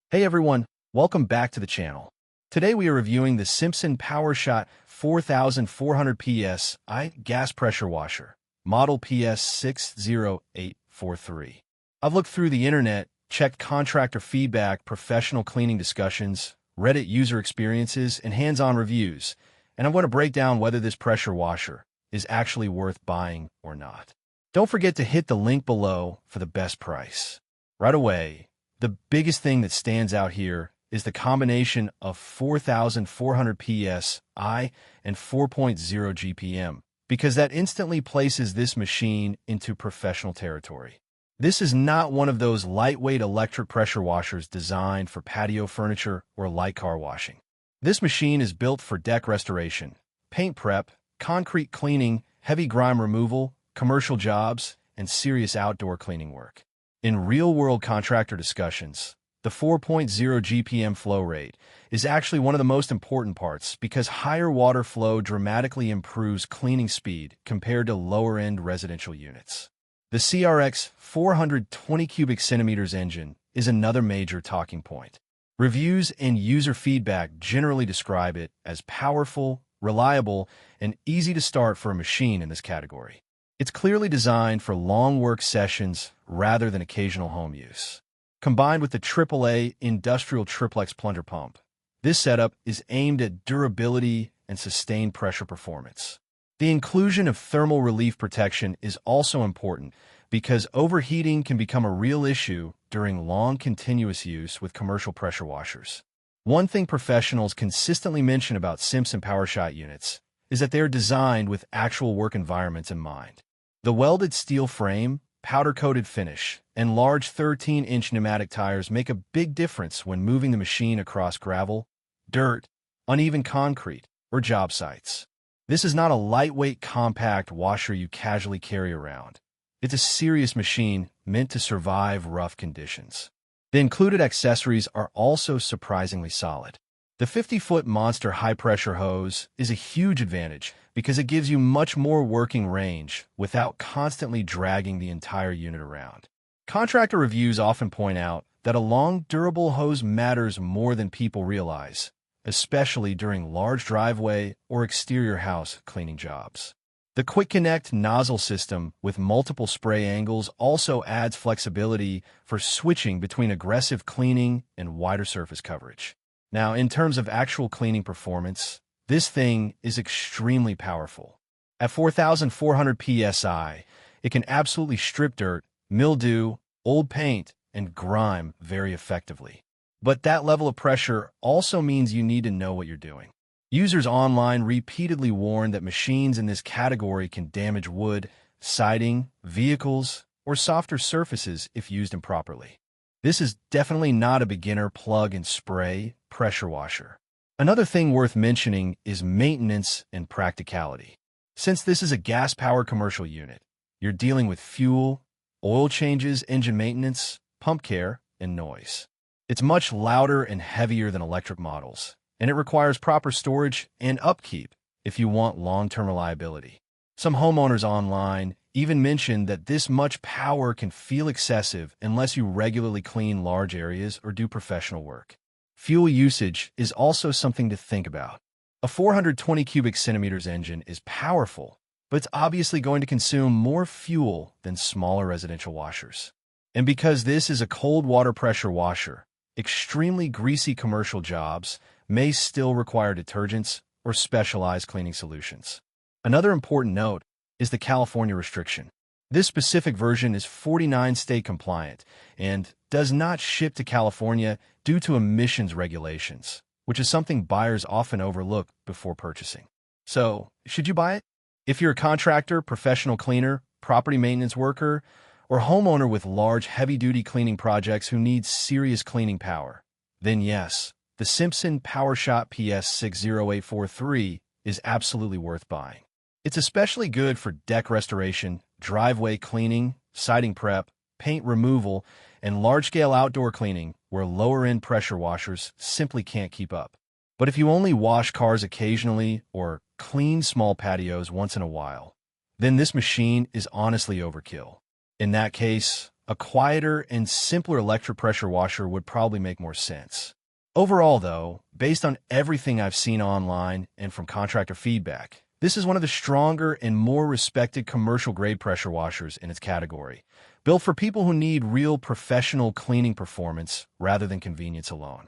Hey everyone, welcome back to the channel. Today we are reviewing the Simpson PowerShot 4400 PSI gas pressure washer, model PS60843. I've looked through the internet, checked contractor feedback, professional cleaning discussions, Reddit user experiences, and hands-on reviews, and I'm going to break down whether this pressure washer is actually worth buying or not. Don't forget to hit the link below for the best price. Right away, the biggest thing that stands out here is the combination of 4400 PSI and 4.0 GPM, because that instantly places this machine into professional territory. This is not one of those lightweight electric pressure washers designed for patio furniture or light car washing. This machine is built for deck restoration, paint prep, concrete cleaning, heavy grime removal, commercial jobs, and serious outdoor cleaning work. In real-world contractor discussions, the 4.0 GPM flow rate is actually one of the most important parts because higher water flow dramatically improves cleaning speed compared to lower-end residential units. The CRX 420 cubic centimeters engine is another major talking point. Reviews and user feedback generally describe it as powerful, reliable, and easy to start for a machine in this category. It's clearly designed for long work sessions rather than occasional home use. Combined with the AAA industrial triplex plunger pump, this setup is aimed at durability and sustained pressure performance. The inclusion of thermal relief protection is also important because overheating can become a real issue during long continuous use with commercial pressure washers. One thing professionals consistently mention about Simpson PowerShot units is that they are designed with actual work environments in mind. The welded steel frame, powder-coated finish, and large 13-inch pneumatic tires make a big difference when moving the machine across gravel, dirt, uneven concrete, or job sites. This is not a lightweight, compact washer you casually carry around. It's a serious machine meant to survive rough conditions. The included accessories are also surprisingly solid. The 50-foot monster high-pressure hose is a huge advantage because it gives you much more working range without constantly dragging the entire unit around. Contractor reviews often point out that a long, durable hose matters more than people realize, especially during large driveway or exterior house cleaning jobs. The Quick Connect nozzle system with multiple spray angles also adds flexibility for switching between aggressive cleaning and wider surface coverage. Now, in terms of actual cleaning performance, this thing is extremely powerful. At 4,400 PSI, it can absolutely strip dirt, mildew, old paint, and grime very effectively. But that level of pressure also means you need to know what you're doing. Users online repeatedly warn that machines in this category can damage wood, siding, vehicles, or softer surfaces if used improperly. This is definitely not a beginner plug-and-spray pressure washer. Another thing worth mentioning is maintenance and practicality. Since this is a gas-powered commercial unit, you're dealing with fuel, oil changes, engine maintenance, pump care, and noise. It's much louder and heavier than electric models, and it requires proper storage and upkeep if you want long-term reliability. Some homeowners online even mention that this much power can feel excessive unless you regularly clean large areas or do professional work. Fuel usage is also something to think about. A 420 cubic centimeters engine is powerful, but it's obviously going to consume more fuel than smaller residential washers. And because this is a cold water pressure washer, extremely greasy commercial jobs may still require detergents or specialized cleaning solutions. Another important note is the California restriction. This specific version is 49 state compliant and does not ship to California due to emissions regulations, which is something buyers often overlook before purchasing. So, should you buy it? If you're a contractor, professional cleaner, property maintenance worker, or homeowner with large, heavy-duty cleaning projects who need serious cleaning power, then yes, the Simpson PowerShot PS60843 is absolutely worth buying. It's especially good for deck restoration, driveway cleaning, siding prep, paint removal, and large-scale outdoor cleaning where lower-end pressure washers simply can't keep up. But if you only wash cars occasionally or clean small patios once in a while, then this machine is honestly overkill. In that case, A quieter and simpler electric pressure washer would probably make more sense. Overall, though, based on everything I've seen online and from contractor feedback, this is one of the stronger and more respected commercial-grade pressure washers in its category, built for people who need real professional cleaning performance rather than convenience alone.